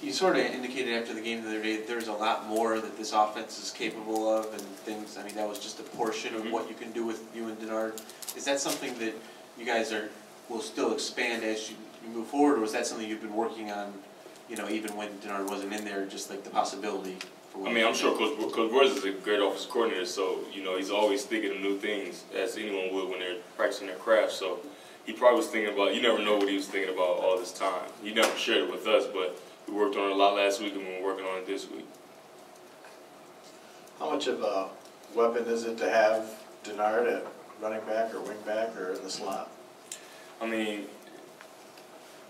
You sort of indicated after the game the other day that there's a lot more that this offense is capable of and things. I mean, that was just a portion of what you can do with you and Denard. Is that something that you guys will still expand as you move forward, or was that something you've been working on, even when Denard wasn't in there, just like the possibility? I mean, I'm sure Coach Boyes is a great offensive coordinator, so, he's always thinking of new things, as anyone would when they're practicing their craft. So he probably was thinking about, you never know what he was thinking about all this time. He never shared it with us, but we worked on it a lot last week and we're working on it this week. How much of a weapon is it to have Denard at running back or wing back or in the slot? I mean,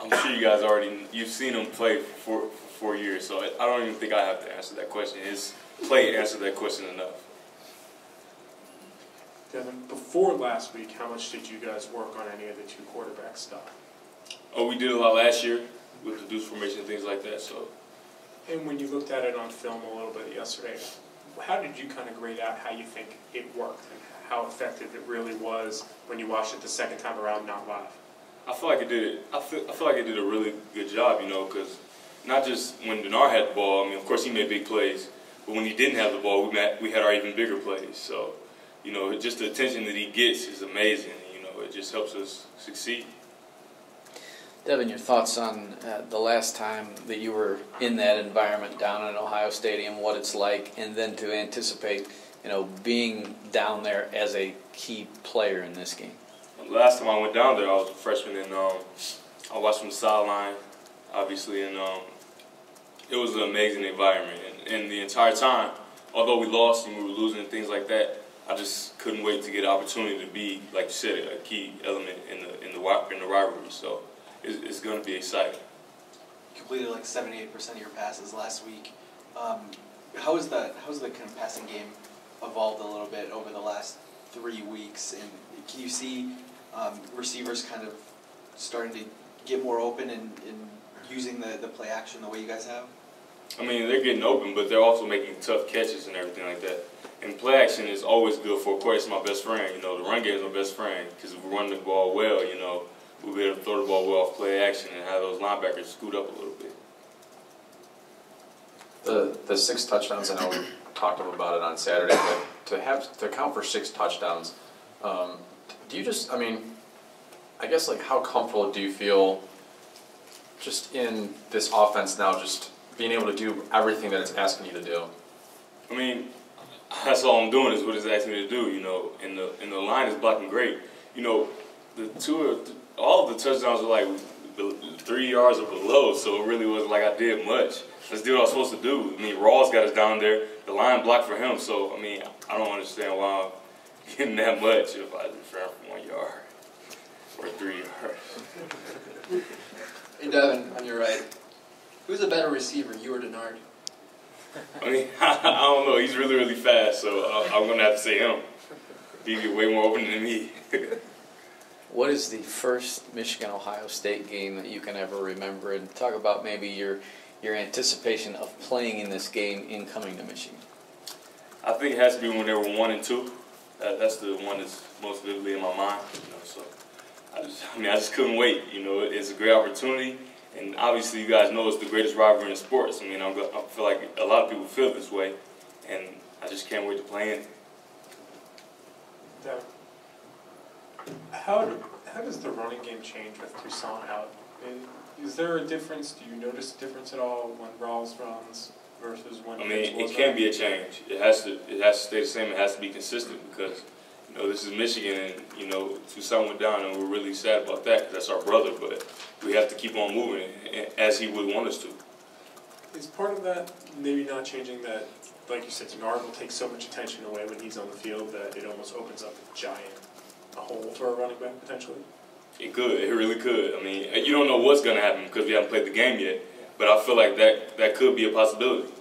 I'm sure you guys you've seen him play for 4 years, so I don't even think I have to answer that question. His play answered that question enough. Devin, before last week, how much did you guys work on any of the two quarterback stuff? Oh, we did a lot last year with the deuce formation and things like that. So. And when you looked at it on film a little bit yesterday, how did you kind of grade out how you think it worked and how effective it really was when you watched it the second time around, not live? I feel like it did. I feel like it did a really good job, because not just when Denard had the ball. I mean, of course he made big plays, but when he didn't have the ball, we had our even bigger plays. So, just the attention that he gets is amazing. It just helps us succeed. Devin, your thoughts on the last time that you were in that environment down in Ohio Stadium, what it's like, and then to anticipate, being down there as a key player in this game? Last time I went down there, I was a freshman, and I watched from the sideline, obviously, and it was an amazing environment. And the entire time, although we lost and we were losing and things like that, I just couldn't wait to get an opportunity to be, like you said, a key element in the rivalry. So it's going to be exciting. You completed like 78% of your passes last week. How has the kind of passing game evolved a little bit over the last 3 weeks? And can you see receivers kind of starting to get more open and using the play action the way you guys have? I mean, they're getting open, but they're also making tough catches and everything like that. And play action is always good for a quarterback. It's my best friend. The run game is my best friend because if we run the ball well, we'll be able to throw the ball well off play action and have those linebackers scoot up a little bit. The 6 touchdowns, I know we talked about it on Saturday, but to account for 6 touchdowns, do you just, I guess, like, how comfortable do you feel just in this offense now, just being able to do everything that it's asking you to do? I mean, that's all I'm doing is what it's asking me to do, and the line is blocking great. All of the touchdowns were like 3 yards or below, so it really wasn't like I did much. Let's do what I was supposed to do. I mean, Rawls got us down there. The line blocked for him, so, I don't understand why I'm getting that much if I just ran for 1 yard or 3 yards. Hey, Devin, on your right, who's a better receiver, you or Denard? I don't know. He's really, really fast, so I'm going to have to say him. He get way more open than me. What is the first Michigan-Ohio State game that you can ever remember? And talk about maybe your anticipation of playing in this game in coming to Michigan. I think it has to be when they were 1 and 2. That's the one that's most vividly in my mind. So I just couldn't wait. It's a great opportunity. And obviously, you guys know it's the greatest rivalry in sports. I feel like a lot of people feel this way, and I just can't wait to play in it. How does the running game change with Toussaint out? Is there a difference? Do you notice a difference at all when Rawls runs versus when? It can be a change. It has to stay the same. It has to be consistent because this is Michigan, and Toussaint went down, and we're really sad about that because that's our brother. But we have to keep on moving as he would want us to. Is part of that maybe not changing that, like you said, Denard will take so much attention away when he's on the field that it almost opens up a hole for a running back potentially? It could. It really could. You don't know what's going to happen because we haven't played the game yet. But I feel like that could be a possibility.